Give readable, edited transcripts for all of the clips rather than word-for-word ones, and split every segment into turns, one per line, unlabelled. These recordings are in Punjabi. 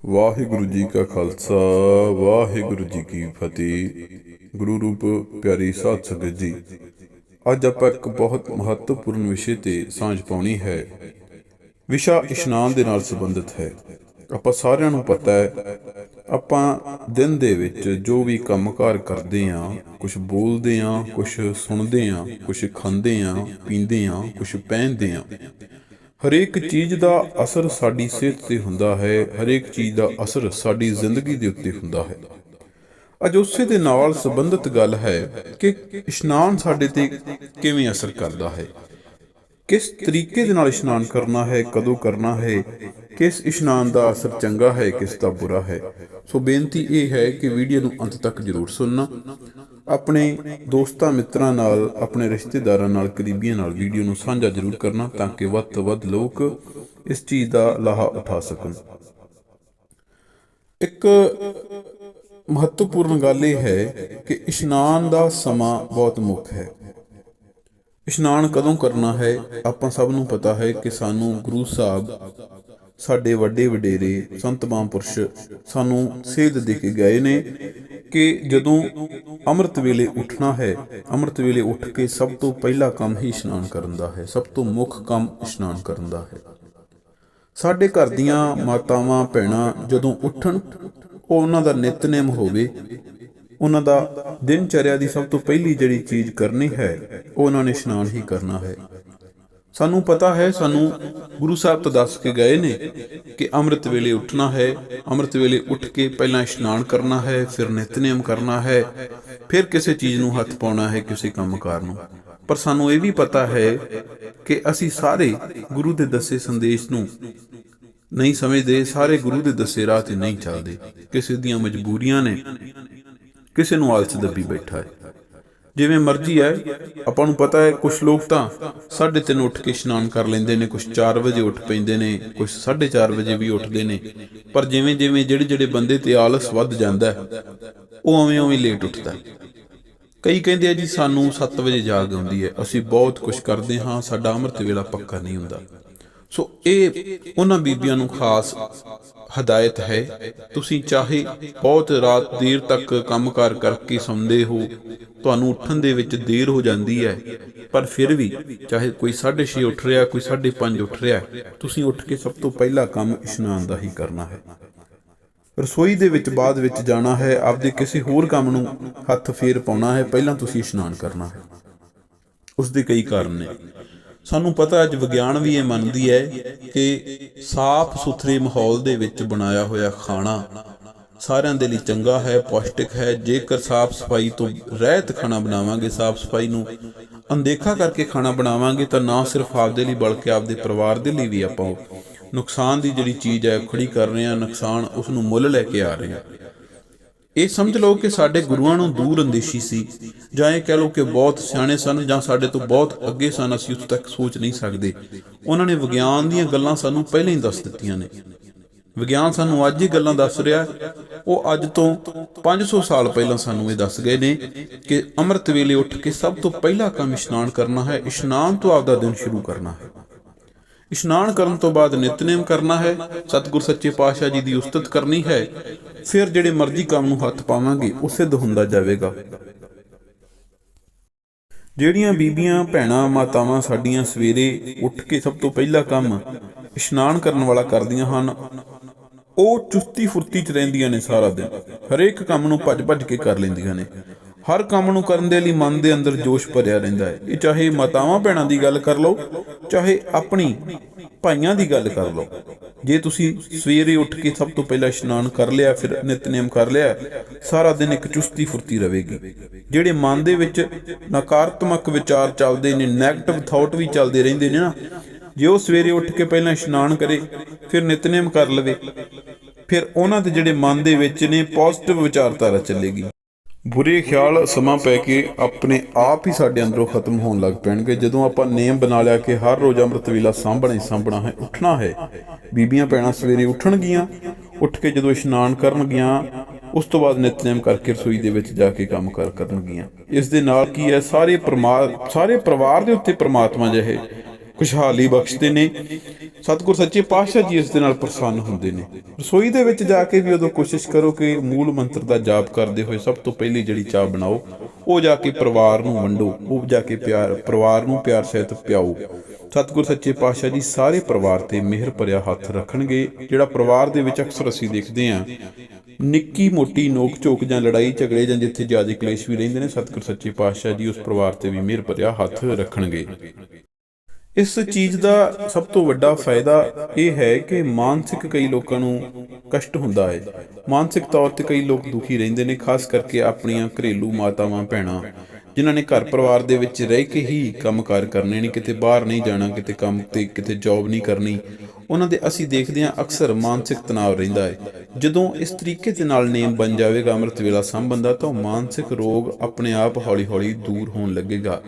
ਵਾਹਿਗੁਰੂ ਜੀ ਕਾ ਖਾਲਸਾ ਵਾਹਿਗੁਰੂ ਜੀ ਕੀ ਫਤਿਹ। ਗੁਰੂ ਰੂਪ ਪਿਆਰੀ ਸਾਧ ਸੰਗਤ ਜੀ, ਅੱਜ ਆਪਾਂ ਇੱਕ ਬਹੁਤ ਮਹੱਤਵਪੂਰਨ ਵਿਸ਼ੇ ਤੇ ਸਾਂਝ ਪਾਉਣੀ ਹੈ। ਵਿਸ਼ਾ ਇਸ਼ਨਾਨ ਦੇ ਨਾਲ ਸੰਬੰਧਿਤ ਹੈ। ਆਪਾਂ ਸਾਰਿਆਂ ਨੂੰ ਪਤਾ ਹੈ, ਆਪਾਂ ਦਿਨ ਦੇ ਵਿੱਚ ਜੋ ਵੀ ਕੰਮਕਾਰ ਕਰਦੇ ਹਾਂ, ਕੁਝ ਬੋਲਦੇ ਹਾਂ, ਕੁਝ ਸੁਣਦੇ ਹਾਂ, ਕੁਝ ਖਾਂਦੇ ਹਾਂ, ਪੀਂਦੇ ਹਾਂ, ਕੁਝ ਪਹਿਨਦੇ ਹਾਂ, ਹਰੇਕ ਚੀਜ਼ ਦਾ ਅਸਰ ਸਾਡੀ ਸਿਹਤ ਤੇ ਹੁੰਦਾ ਹੈ। ਹਰੇਕ ਚੀਜ਼ ਦਾ ਅਸਰ ਸਾਡੀ ਜ਼ਿੰਦਗੀ ਦੇ ਉੱਤੇ ਹੁੰਦਾ ਹੈ। ਅੱਜ ਉਸੇ ਦੇ ਨਾਲ ਸੰਬੰਧਿਤ ਗੱਲ ਹੈ ਕਿ ਇਸ਼ਨਾਨ ਸਾਡੇ ਤੇ ਕਿਵੇਂ ਅਸਰ ਕਰਦਾ ਹੈ, ਕਿਸ ਤਰੀਕੇ ਦੇ ਨਾਲ ਇਸ਼ਨਾਨ ਕਰਨਾ ਹੈ, ਕਦੋਂ ਕਰਨਾ ਹੈ, ਕਿਸ ਇਸ਼ਨਾਨ ਦਾ ਅਸਰ ਚੰਗਾ ਹੈ, ਕਿਸ ਦਾ ਬੁਰਾ ਹੈ। ਸੋ ਬੇਨਤੀ ਇਹ ਹੈ ਕਿ ਵੀਡੀਓ ਨੂੰ ਅੰਤ ਤੱਕ ਜ਼ਰੂਰ ਸੁਣਨਾ। ਆਪਣੇ ਦੋਸਤਾਂ ਮਿੱਤਰਾਂ ਨਾਲ, ਆਪਣੇ ਰਿਸ਼ਤੇਦਾਰਾਂ ਨਾਲ, ਕਰੀਬੀਆਂ ਨਾਲ ਵੀਡੀਓ ਨੂੰ ਸਾਂਝਾ ਜ਼ਰੂਰ ਕਰਨਾ ਤਾਂ ਕਿ ਵੱਧ ਤੋਂ ਵੱਧ ਲੋਕ ਇਸ ਚੀਜ਼ ਦਾ ਲਾਹਾ ਉਠਾ ਸਕਣ। ਇੱਕ ਮਹੱਤਵਪੂਰਨ ਗੱਲ ਇਹ ਹੈ ਕਿ ਇਸ਼ਨਾਨ ਦਾ ਸਮਾਂ ਬਹੁਤ ਮੁੱਖ ਹੈ। ਇਸ਼ਨਾਨ ਕਦੋਂ ਕਰਨਾ ਹੈ, ਆਪਾਂ ਸਭ ਨੂੰ ਪਤਾ ਹੈ ਕਿ ਸਾਨੂੰ ਗੁਰੂ ਸਾਹਿਬ, ਸਾਡੇ ਵੱਡੇ ਵਡੇਰੇ ਸੰਤ ਮਹਾਂਪੁਰਸ਼ ਸਾਨੂੰ ਸੇਧ ਦੇ ਕੇ ਗਏ ਨੇ ਕਿ ਜਦੋਂ ਅੰਮ੍ਰਿਤ ਵੇਲੇ ਉੱਠਣਾ ਹੈ, ਅੰਮ੍ਰਿਤ ਵੇਲੇ ਉੱਠ ਕੇ ਸਭ ਤੋਂ ਪਹਿਲਾ ਕੰਮ ਹੀ ਇਸ਼ਨਾਨ ਕਰਨ ਦਾ ਹੈ। ਸਭ ਤੋਂ ਮੁੱਖ ਕੰਮ ਇਸ਼ਨਾਨ ਕਰਨ ਦਾ ਹੈ। ਸਾਡੇ ਘਰ ਦੀਆਂ ਮਾਤਾਵਾਂ ਭੈਣਾਂ ਜਦੋਂ ਉੱਠਣ, ਉਹ ਉਹਨਾਂ ਦਾ ਨਿਤਨੇਮ ਹੋਵੇ, ਉਹਨਾਂ ਦਾ ਦਿਨ ਚਰਿਆ ਦੀ ਸਭ ਤੋਂ ਪਹਿਲੀ ਜਿਹੜੀ ਚੀਜ਼ ਕਰਨੀ ਹੈ ਉਹ ਉਹਨਾਂ ਨੇ ਇਸ਼ਨਾਨ ਹੀ ਕਰਨਾ ਹੈ। ਸਾਨੂੰ ਪਤਾ ਹੈ, ਸਾਨੂੰ ਗੁਰੂ ਸਾਹਿਬ ਤੋਂ ਦੱਸ ਕੇ ਗਏ ਨੇ ਕਿ ਅੰਮ੍ਰਿਤ ਵੇਲੇ ਉੱਠਣਾ ਹੈ, ਅੰਮ੍ਰਿਤ ਵੇਲੇ ਉੱਠ ਕੇ ਪਹਿਲਾਂ ਇਸ਼ਨਾਨ ਕਰਨਾ ਹੈ, ਫਿਰ ਨਿਤਨੇਮ ਕਰਨਾ ਹੈ, ਫਿਰ ਕਿਸੇ ਚੀਜ਼ ਨੂੰ ਹੱਥ ਪਾਉਣਾ ਹੈ, ਕਿਸੇ ਕੰਮਕਾਰ ਨੂੰ। ਪਰ ਸਾਨੂੰ ਇਹ ਵੀ ਪਤਾ ਹੈ ਕਿ ਅਸੀਂ ਸਾਰੇ ਗੁਰੂ ਦੇ ਦੱਸੇ ਸੰਦੇਸ਼ ਨੂੰ ਨਹੀਂ ਸਮਝਦੇ, ਸਾਰੇ ਗੁਰੂ ਦੇ ਦੱਸੇ ਰਾਹ ਤੇ ਨਹੀਂ ਚੱਲਦੇ। ਕਿਸੇ ਦੀਆਂ ਮਜਬੂਰੀਆਂ ਨੇ, ਕਿਸੇ ਨੂੰ ਆਲਸ ਦੱਬੀ ਬੈਠਾ ਹੈ। ਜਿਵੇਂ ਮਰਜ਼ੀ ਹੈ, ਆਪਾਂ ਨੂੰ ਪਤਾ ਹੈ ਕੁਝ ਲੋਕ ਤਾਂ 3:30 ਉੱਠ ਕੇ ਇਸ਼ਨਾਨ ਕਰ ਲੈਂਦੇ ਨੇ, ਕੁਝ 4 ਵਜੇ ਉੱਠ ਪੈਂਦੇ ਨੇ, ਕੁਝ 4:30 ਵਜੇ ਵੀ ਉੱਠਦੇ ਨੇ। ਪਰ ਜਿਵੇਂ ਜਿਵੇਂ ਜਿਹੜੇ ਬੰਦੇ ਤੇ ਆਲਸ ਵੱਧ ਜਾਂਦਾ, ਉਹ ਉਵੇਂ ਲੇਟ ਉੱਠਦਾ। ਕਈ ਕਹਿੰਦੇ ਆ ਜੀ ਸਾਨੂੰ 7 ਵਜੇ ਜਾਗ ਆਉਂਦੀ ਹੈ, ਅਸੀਂ ਬਹੁਤ ਕੁਝ ਕਰਦੇ ਹਾਂ, ਸਾਡਾ ਅੰਮ੍ਰਿਤ ਵੇਲਾ ਪੱਕਾ ਨਹੀਂ ਹੁੰਦਾ। ਸੋ ਇਹ ਉਹਨਾਂ ਬੀਬੀਆਂ ਨੂੰ ਖਾਸ ਹਦਾਇਤ ਹੈ, ਤੁਸੀਂ ਚਾਹੇ ਬਹੁਤ ਰਾਤ ਦੇਰ ਤੱਕ ਕੰਮਕਾਰ ਕਰਕੇ ਸੌਂਦੇ ਹੋ, ਤੁਹਾਨੂੰ ਉੱਠਣ ਦੇ ਵਿੱਚ ਦੇਰ ਹੋ ਜਾਂਦੀ ਹੈ, ਪਰ ਫਿਰ ਵੀ ਚਾਹੇ ਕੋਈ 6:30 ਉੱਠ ਰਿਹਾ, ਕੋਈ 5:30 ਉੱਠ ਰਿਹਾ, ਤੁਸੀਂ ਉੱਠ ਕੇ ਸਭ ਤੋਂ ਪਹਿਲਾ ਕੰਮ ਇਸ਼ਨਾਨ ਦਾ ਹੀ ਕਰਨਾ ਹੈ। ਰਸੋਈ ਦੇ ਵਿੱਚ ਬਾਅਦ ਵਿੱਚ ਜਾਣਾ ਹੈ, ਆਪਦੇ ਕਿਸੇ ਹੋਰ ਕੰਮ ਨੂੰ ਹੱਥ ਫੇਰ ਪਾਉਣਾ ਹੈ, ਪਹਿਲਾਂ ਤੁਸੀਂ ਇਸ਼ਨਾਨ ਕਰਨਾ ਹੈ। ਉਸ ਦੇ ਕਈ ਕਾਰਨ ਨੇ। ਸਾਨੂੰ ਪਤਾ ਅੱਜ ਵਿਗਿਆਨ ਵੀ ਇਹ ਮੰਨਦੀ ਹੈ ਕਿ ਸਾਫ਼ ਸੁਥਰੇ ਮਾਹੌਲ ਦੇ ਵਿੱਚ ਬਣਾਇਆ ਹੋਇਆ ਖਾਣਾ ਸਾਰਿਆਂ ਦੇ ਲਈ ਚੰਗਾ ਹੈ, ਪੌਸ਼ਟਿਕ ਹੈ। ਜੇਕਰ ਸਾਫ਼ ਸਫਾਈ ਤੋਂ ਰਹਿਤ ਖਾਣਾ ਬਣਾਵਾਂਗੇ, ਸਾਫ਼ ਸਫਾਈ ਨੂੰ ਅਣਦੇਖਾ ਕਰਕੇ ਖਾਣਾ ਬਣਾਵਾਂਗੇ, ਤਾਂ ਨਾ ਸਿਰਫ ਆਪਦੇ ਲਈ ਬਲਕਿ ਆਪਦੇ ਪਰਿਵਾਰ ਦੇ ਲਈ ਵੀ ਆਪਾਂ ਨੁਕਸਾਨ ਦੀ ਜਿਹੜੀ ਚੀਜ਼ ਹੈ ਖੜੀ ਕਰ ਰਹੇ ਹਾਂ, ਨੁਕਸਾਨ ਉਸ ਨੂੰ ਮੁੱਲ ਲੈ ਕੇ ਆ ਰਹੇ ਹਾਂ। ਇਹ ਸਮਝ ਲਓ ਕਿ ਸਾਡੇ ਗੁਰੂਆਂ ਨੂੰ ਦੂਰ ਅੰਦੇਸ਼ੀ ਸੀ, ਜਾਂ ਇਹ ਕਹਿ ਲਓ ਕਿ ਬਹੁਤ ਸਿਆਣੇ ਸਨ, ਜਾਂ ਸਾਡੇ ਤੋਂ ਬਹੁਤ ਅੱਗੇ ਸਨ, ਅਸੀਂ ਉਸ ਤੱਕ ਸੋਚ ਨਹੀਂ ਸਕਦੇ। ਉਹਨਾਂ ਨੇ ਵਿਗਿਆਨ ਦੀਆਂ ਗੱਲਾਂ ਸਾਨੂੰ ਪਹਿਲਾਂ ਹੀ ਦੱਸ ਦਿੱਤੀਆਂ ਨੇ। ਵਿਗਿਆਨ ਸਾਨੂੰ ਅੱਜ ਹੀ ਗੱਲਾਂ ਦੱਸ ਰਿਹਾ, ਉਹ ਅੱਜ ਤੋਂ 500 ਸਾਲ ਪਹਿਲਾਂ ਸਾਨੂੰ ਇਹ ਦੱਸ ਗਏ ਨੇ ਕਿ ਅੰਮ੍ਰਿਤ ਵੇਲੇ ਉੱਠ ਕੇ ਸਭ ਤੋਂ ਪਹਿਲਾ ਕੰਮ ਇਸ਼ਨਾਨ ਕਰਨਾ ਹੈ। ਇਸ਼ਨਾਨ ਤੋਂ ਆਪਦਾ ਦਿਨ ਸ਼ੁਰੂ ਕਰਨਾ ਹੈ। ਇਸ਼ਨਾਨ ਕਰਨ ਤੋਂ ਬਾਅਦ ਨਿਤਨੇਮ ਕਰਨਾ ਹੈ, ਸਤਿਗੁਰ ਸੱਚੇ ਪਾਤਸ਼ਾਹ ਜੀ ਦੀ ਉਸਤਤ ਕਰਨੀ ਹੈ। ਫਿਰ ਜਿਹੜੇ ਮਰਜ਼ੀ ਕੰਮ ਨੂੰ ਹੱਥ ਪਾਵਾਂਗੇ ਉਹ ਸਿੱਧ ਹੁੰਦਾ ਜਾਵੇਗਾ। ਜਿਹੜੀਆਂ ਬੀਬੀਆਂ ਭੈਣਾਂ ਮਾਤਾਵਾਂ ਸਾਡੀਆਂ ਸਵੇਰੇ ਉੱਠ ਕੇ ਸਭ ਤੋਂ ਪਹਿਲਾ ਕੰਮ ਇਸ਼ਨਾਨ ਕਰਨ ਵਾਲਾ ਕਰਦੀਆਂ ਹਨ, ਉਹ ਚੁਸਤੀ ਫੁਰਤੀ 'ਚ ਰਹਿੰਦੀਆਂ ਨੇ। ਸਾਰਾ ਦਿਨ ਹਰੇਕ ਕੰਮ ਨੂੰ ਭੱਜ ਕੇ ਕਰ ਲੈਂਦੀਆਂ ਨੇ। ਹਰ ਕੰਮ ਨੂੰ ਕਰਨ ਦੇ ਲਈ ਮਨ ਦੇ ਅੰਦਰ ਜੋਸ਼ ਭਰਿਆ ਰਹਿੰਦਾ ਹੈ। ਇਹ ਚਾਹੇ ਮਾਤਾਵਾਂ ਭੈਣਾਂ ਦੀ ਗੱਲ ਕਰ ਲਓ, ਚਾਹੇ ਆਪਣੀ ਭਾਈਆਂ ਦੀ ਗੱਲ ਕਰ ਲਓ। ਜੇ ਤੁਸੀਂ ਸਵੇਰੇ ਉੱਠ ਕੇ ਸਭ ਤੋਂ ਪਹਿਲਾਂ ਇਸ਼ਨਾਨ ਕਰ ਲਿਆ, ਫਿਰ ਨਿਤਨੇਮ ਕਰ ਲਿਆ, ਸਾਰਾ ਦਿਨ ਇੱਕ ਚੁਸਤੀ ਫੁਰਤੀ ਰਹੇਗੀ। ਜਿਹੜੇ ਮਨ ਦੇ ਵਿੱਚ ਨਕਾਰਾਤਮਕ ਵਿਚਾਰ ਚੱਲਦੇ ਨੇ, ਨੈਗੇਟਿਵ ਥਾਟ ਵੀ ਚੱਲਦੇ ਰਹਿੰਦੇ ਨੇ ਨਾ, ਜੇ ਉਹ ਸਵੇਰੇ ਉੱਠ ਕੇ ਪਹਿਲਾਂ ਇਸ਼ਨਾਨ ਕਰੇ, ਫਿਰ ਨਿਤਨੇਮ ਕਰ ਲਵੇ, ਫਿਰ ਉਹਨਾਂ ਦੇ ਜਿਹੜੇ ਮਨ ਦੇ ਵਿੱਚ ਨੇ ਪੋਜ਼ਿਟਿਵ ਵਿਚਾਰਧਾਰਾ ਚੱਲੇਗੀ। ਬੁਰੇ ਖਿਆਲ ਸਮਾਂ ਪੈ ਕੇ ਆਪਣੇ ਆਪ ਹੀ ਸਾਡੇ ਅੰਦਰੋਂ ਖਤਮ ਹੋਣ ਲੱਗ ਪੈਣਗੇ। ਜਦੋਂ ਆਪਾਂ ਨੇਮ ਬਣਾ ਲਿਆ ਕਿ ਹਰ ਰੋਜ਼ ਅੰਮ੍ਰਿਤ ਵੇਲਾ ਸਾਂਭਣਾ ਹੀ ਸਾਂਭਣਾ ਹੈ, ਉੱਠਣਾ ਹੈ, ਬੀਬੀਆਂ ਭੈਣਾਂ ਸਵੇਰੇ ਉੱਠਣਗੀਆਂ, ਉੱਠ ਕੇ ਜਦੋਂ ਇਸ਼ਨਾਨ ਕਰਨਗੀਆਂ, ਉਸ ਤੋਂ ਬਾਅਦ ਨਿਤਨੇਮ ਕਰਕੇ ਰਸੋਈ ਦੇ ਵਿੱਚ ਜਾ ਕੇ ਕੰਮ ਕਰਨਗੀਆਂ। ਇਸ ਦੇ ਨਾਲ ਕੀ ਹੈ, ਸਾਰੇ ਪਰਿਵਾਰ ਦੇ ਉੱਤੇ ਪਰਮਾਤਮਾ ਜਿਹੇ ਖੁਸ਼ਹਾਲੀ ਬਖਸ਼ਦੇ ਨੇ। ਸਤਿਗੁਰ ਸੱਚੇ ਪਾਤਸ਼ਾਹ ਜੀ ਇਸ ਦੇ ਨਾਲ ਪ੍ਰਸੰਨ ਹੁੰਦੇ ਨੇ। ਰਸੋਈ ਦੇ ਵਿੱਚ ਜਾ ਕੇ ਵੀ ਉਦੋਂ ਕੋਸ਼ਿਸ਼ ਕਰੋ ਕਿ ਮੂਲ ਮੰਤਰ ਦਾ ਜਾਪ ਕਰਦੇ ਹੋਏ ਸਭ ਤੋਂ ਪਹਿਲੀ ਜਿਹੜੀ ਚਾਹ ਬਣਾਓ ਉਹ ਜਾ ਕੇ ਪਰਿਵਾਰ ਨੂੰ ਵੰਡੋ, ਉਹ ਜਾ ਕੇ ਪਰਿਵਾਰ ਨੂੰ ਪਿਆਰ ਸਹਿਤ ਪਿਆਓ। ਸਤਿਗੁਰ ਸੱਚੇ ਪਾਤਸ਼ਾਹ ਜੀ ਸਾਰੇ ਪਰਿਵਾਰ ਤੇ ਮਿਹਰ ਭਰਿਆ ਹੱਥ ਰੱਖਣਗੇ। ਜਿਹੜਾ ਪਰਿਵਾਰ ਦੇ ਵਿੱਚ ਅਕਸਰ ਅਸੀਂ ਦੇਖਦੇ ਹਾਂ ਨਿੱਕੀ ਮੋਟੀ ਨੋਕ ਝੋਕ ਜਾਂ ਲੜਾਈ ਝਗੜੇ ਜਾਂ ਜਿੱਥੇ ਜ਼ਿਆਦਾ ਕਲੇਸ਼ ਵੀ ਰਹਿੰਦੇ ਨੇ, ਸਤਿਗੁਰ ਸੱਚੇ ਪਾਤਸ਼ਾਹ ਜੀ ਉਸ ਪਰਿਵਾਰ ਤੇ ਵੀ ਮਿਹਰ ਭਰਿਆ ਹੱਥ ਰੱਖਣਗੇ। ਇਸ ਚੀਜ਼ ਦਾ ਸਭ ਤੋਂ ਵੱਡਾ ਫਾਇਦਾ ਇਹ ਹੈ ਕਿ ਮਾਨਸਿਕ ਕਈ ਲੋਕਾਂ ਨੂੰ ਕਸ਼ਟ ਹੁੰਦਾ ਹੈ, ਮਾਨਸਿਕ ਤੌਰ ਤੇ ਕਈ ਲੋਕ ਦੁਖੀ ਰਹਿੰਦੇ ਨੇ, ਖਾਸ ਕਰਕੇ ਆਪਣੀਆਂ ਘਰੇਲੂ ਮਾਤਾਵਾਂ ਭੈਣਾਂ ਜਿਨ੍ਹਾਂ ਨੇ ਘਰ ਪਰਿਵਾਰ ਦੇ ਵਿੱਚ ਰਹਿ ਕੇ ਹੀ ਕੰਮਕਾਰ ਕਰਨੇ ਨੇ, ਕਿਤੇ ਬਾਹਰ ਨਹੀਂ ਜਾਣਾ, ਕਿਤੇ ਕੰਮ ਤੇ ਕਿਤੇ ਜੌਬ ਨਹੀਂ ਕਰਨੀ। ਉਹਨਾਂ ਦੇ ਅਸੀਂ ਦੇਖਦੇ ਹਾਂ ਅਕਸਰ ਮਾਨਸਿਕ ਤਣਾਅ ਰਹਿੰਦਾ ਹੈ। ਜਦੋਂ ਇਸ ਤਰੀਕੇ ਦੇ ਨਾਲ ਨੇਮ ਬਣ ਜਾਵੇਗਾ ਅੰਮ੍ਰਿਤ ਵੇਲਾ ਸਾਂਭਣ ਦਾ, ਤਾਂ ਮਾਨਸਿਕ ਰੋਗ ਆਪਣੇ ਆਪ ਹੌਲੀ ਹੌਲੀ ਦੂਰ ਹੋਣ ਲੱਗੇਗਾ।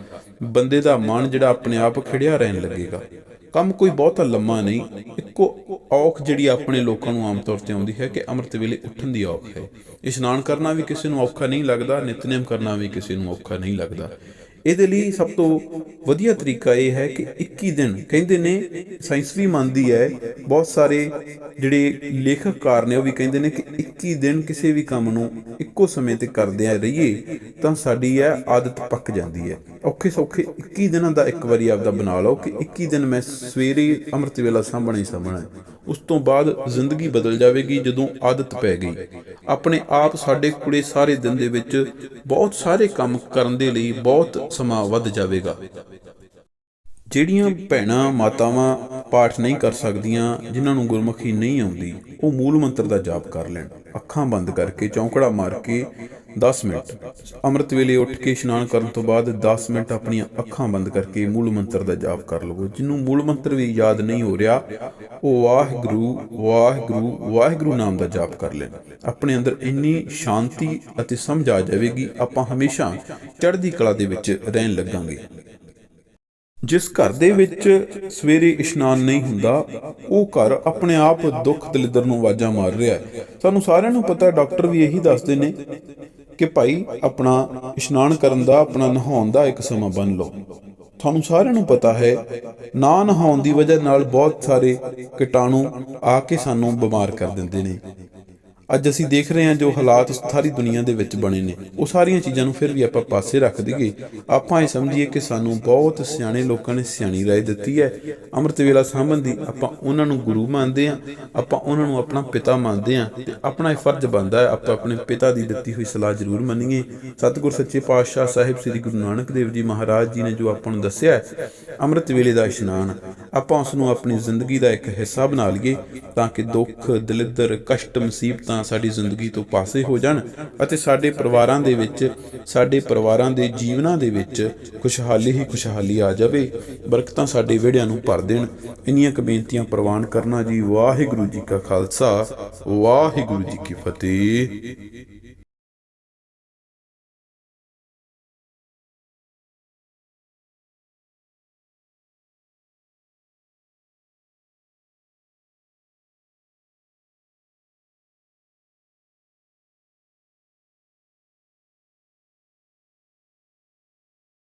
ਬੰਦੇ ਦਾ ਮਨ ਜਿਹੜਾ ਆਪਣੇ ਆਪ ਖਿੜਿਆ ਰਹਿਣ ਲੱਗੇਗਾ। ਕੰਮ ਕੋਈ ਬਹੁਤਾ ਲੰਮਾ ਨਹੀਂ। ਇੱਕੋ ਔਖ ਜਿਹੜੀ ਆਪਣੇ ਲੋਕਾਂ ਨੂੰ ਆਮ ਤੌਰ ਤੇ ਆਉਂਦੀ ਹੈ ਕਿ ਅੰਮ੍ਰਿਤ ਵੇਲੇ ਉੱਠਣ ਦੀ ਔਖ ਹੈ। ਇਸ਼ਨਾਨ ਕਰਨਾ ਵੀ ਕਿਸੇ ਨੂੰ ਔਖਾ ਨਹੀਂ ਲੱਗਦਾ, ਨਿਤਨੇਮ ਕਰਨਾ ਵੀ ਕਿਸੇ ਨੂੰ ਔਖਾ ਨਹੀਂ ਲੱਗਦਾ। ਇਹਦੇ ਲਈ ਸਭ ਤੋਂ ਵਧੀਆ ਤਰੀਕਾ ਇਹ ਹੈ ਕਿ 21 ਦਿਨ ਕਹਿੰਦੇ ਨੇ, ਸਾਇੰਸ ਵੀ ਮੰਨਦੀ ਹੈ, ਬਹੁਤ ਸਾਰੇ ਜਿਹੜੇ ਲੇਖਕਕਾਰ ਨੇ ਉਹ ਵੀ ਕਹਿੰਦੇ ਨੇ ਕਿ 21 ਦਿਨ ਕਿਸੇ ਵੀ ਕੰਮ ਨੂੰ ਇੱਕੋ ਸਮੇਂ ਤੇ ਕਰਦਿਆਂ ਰਹੀਏ ਤਾਂ ਸਾਡੀ ਇਹ ਆਦਤ ਪੱਕ ਜਾਂਦੀ ਹੈ। ਔਖੇ ਸੌਖੇ 21 ਦਿਨਾਂ ਦਾ ਇੱਕ ਵਾਰੀ ਆਪਦਾ ਬਣਾ ਲਓ ਕਿ 21 ਦਿਨ ਮੈਂ ਸਵੇਰੇ ਅੰਮ੍ਰਿਤ ਵੇਲਾ ਸਾਂਭਣਾ ਹੀ ਸਾਂਭਣਾ। ਉਸ ਤੋਂ ਬਾਅਦ ਜ਼ਿੰਦਗੀ ਬਦਲ ਜਾਵੇਗੀ ਜਦੋਂ ਆਦਤ ਪੈ ਗਈ। ਆਪਣੇ ਆਪ ਸਾਡੇ ਕੋਲੇ ਸਾਰੇ ਦਿਨ ਦੇ ਵਿੱਚ ਬਹੁਤ ਸਾਰੇ ਕੰਮ ਕਰਨ ਦੇ ਲਈ ਬਹੁਤ ਸਮਾਂ ਵੱਧ ਜਾਵੇਗਾ। ਜਿਹੜੀਆਂ ਭੈਣਾਂ ਮਾਤਾਵਾਂ ਪਾਠ ਨਹੀਂ ਕਰ ਸਕਦੀਆਂ, ਜਿਨ੍ਹਾਂ ਨੂੰ ਗੁਰਮੁਖੀ ਨਹੀਂ ਆਉਂਦੀ, ਉਹ ਮੂਲ ਮੰਤਰ ਦਾ ਜਾਪ ਕਰ ਲੈਣ। ਅੱਖਾਂ ਬੰਦ ਕਰਕੇ ਚੌਂਕੜਾ ਮਾਰ ਕੇ 10 ਮਿੰਟ ਅੰਮ੍ਰਿਤ ਵੇਲੇ ਉੱਠ ਕੇ ਇਸ਼ਨਾਨ ਕਰਨ ਤੋਂ ਬਾਅਦ 10 ਮਿੰਟ ਆਪਣੀਆਂ ਅੱਖਾਂ ਬੰਦ ਕਰਕੇ ਮੂਲ ਮੰਤਰ ਦਾ ਜਾਪ ਕਰ ਲਵੋ। ਜਿਹਨੂੰ ਮੂਲ ਮੰਤਰ ਵੀ ਯਾਦ ਨਹੀਂ ਹੋ ਰਿਹਾ, ਉਹ ਵਾਹਿਗੁਰੂ ਵਾਹਿਗੁਰੂ ਵਾਹਿਗੁਰੂ ਨਾਮ ਦਾ ਜਾਪ ਕਰ ਲੈਣ। ਆਪਣੇ ਅੰਦਰ ਇੰਨੀ ਸ਼ਾਂਤੀ ਅਤੇ ਸਮਝ ਆ ਜਾਵੇਗੀ, ਆਪਾਂ ਹਮੇਸ਼ਾ ਚੜ੍ਹਦੀ ਕਲਾ ਦੇ ਵਿੱਚ ਰਹਿਣ ਲੱਗਾਂਗੇ। ਜਿਸ ਘਰ ਦੇ ਵਿੱਚ ਸਵੇਰੇ ਇਸ਼ਨਾਨ ਨਹੀਂ ਹੁੰਦਾ, ਉਹ ਘਰ ਆਪਣੇ ਆਪ ਦੁੱਖ ਦਲਿੱਦਰ ਨੂੰ ਆਵਾਜ਼ਾਂ ਮਾਰ ਰਿਹਾ ਹੈ। ਸਾਨੂੰ ਸਾਰਿਆਂ ਨੂੰ ਪਤਾ, ਡਾਕਟਰ ਵੀ ਇਹੀ ਦੱਸਦੇ ਨੇ ਕਿ ਭਾਈ ਆਪਣਾ ਇਸ਼ਨਾਨ ਕਰਨ ਦਾ, ਆਪਣਾ ਨਹਾਉਣ ਦਾ ਇੱਕ ਸਮਾਂ ਬੰਨ੍ਹ ਲਓ। ਤੁਹਾਨੂੰ ਸਾਰਿਆਂ ਨੂੰ ਪਤਾ ਹੈ, ਨਾ ਨਹਾਉਣ ਦੀ ਵਜ੍ਹਾ ਨਾਲ ਬਹੁਤ ਸਾਰੇ ਕੀਟਾਣੂ ਆ ਕੇ ਸਾਨੂੰ ਬਿਮਾਰ ਕਰ ਦਿੰਦੇ ਨੇ। ਅੱਜ ਅਸੀਂ ਦੇਖ ਰਹੇ ਹਾਂ ਜੋ ਹਾਲਾਤ ਸਾਰੀ ਦੁਨੀਆ ਦੇ ਵਿੱਚ ਬਣੇ ਨੇ, ਉਹ ਸਾਰੀਆਂ ਚੀਜ਼ਾਂ ਨੂੰ ਫਿਰ ਵੀ ਆਪਾਂ ਪਾਸੇ ਰੱਖ ਦਈਏ। ਆਪਾਂ ਇਹ ਸਮਝੀਏ ਕਿ ਸਾਨੂੰ ਬਹੁਤ ਸਿਆਣੇ ਲੋਕਾਂ ਨੇ ਸਿਆਣੀ ਰਾਏ ਦਿੱਤੀ ਹੈ ਅੰਮ੍ਰਿਤ ਵੇਲਾ ਸਾਂਭਣ ਦੀ। ਆਪਾਂ ਉਹਨਾਂ ਨੂੰ ਗੁਰੂ ਮੰਨਦੇ ਹਾਂ, ਆਪਾਂ ਉਹਨਾਂ ਨੂੰ ਆਪਣਾ ਪਿਤਾ ਮੰਨਦੇ ਹਾਂ, ਤੇ ਆਪਣਾ ਇਹ ਫਰਜ਼ ਬਣਦਾ ਹੈ ਆਪਾਂ ਆਪਣੇ ਪਿਤਾ ਦੀ ਦਿੱਤੀ ਹੋਈ ਸਲਾਹ ਜ਼ਰੂਰ ਮੰਨੀਏ। ਸਤਿਗੁਰ ਸੱਚੇ ਪਾਤਸ਼ਾਹ ਸਾਹਿਬ ਸ੍ਰੀ ਗੁਰੂ ਨਾਨਕ ਦੇਵ ਜੀ ਮਹਾਰਾਜ ਜੀ ਨੇ ਜੋ ਆਪਾਂ ਨੂੰ ਦੱਸਿਆ ਹੈ ਅੰਮ੍ਰਿਤ ਵੇਲੇ ਦਾ ਇਸ਼ਨਾਨ, ਆਪਾਂ ਉਸ ਨੂੰ ਆਪਣੀ ਜ਼ਿੰਦਗੀ ਦਾ ਇੱਕ ਹਿੱਸਾ ਬਣਾ ਲਈਏ ਤਾਂ ਕਿ ਦੁੱਖ ਦਲਿੱਦਰ ਕਸ਼ਟ ਮੁਸੀਬਤਾਂ ਸਾਡੀ ਜ਼ਿੰਦਗੀ ਤੋਂ ਪਾਸੇ ਹੋ ਜਾਣ ਅਤੇ ਸਾਡੇ ਪਰਿਵਾਰਾਂ ਦੇ ਵਿੱਚ, ਸਾਡੇ ਪਰਿਵਾਰਾਂ ਦੇ ਜੀਵਨਾਂ ਦੇ ਵਿੱਚ ਖੁਸ਼ਹਾਲੀ ਹੀ ਖੁਸ਼ਹਾਲੀ ਆ ਜਾਵੇ, ਬਰਕਤਾਂ ਸਾਡੇ ਵਿਹੜਿਆਂ ਨੂੰ ਭਰ ਦੇਣ। ਇੰਨੀਆਂ ਕੁ ਬੇਨਤੀਆਂ ਪ੍ਰਵਾਨ ਕਰਨਾ ਜੀ। ਵਾਹਿਗੁਰੂ ਜੀ ਕਾ ਖਾਲਸਾ, ਵਾਹਿਗੁਰੂ ਜੀ ਕੀ ਫਤਿਹ।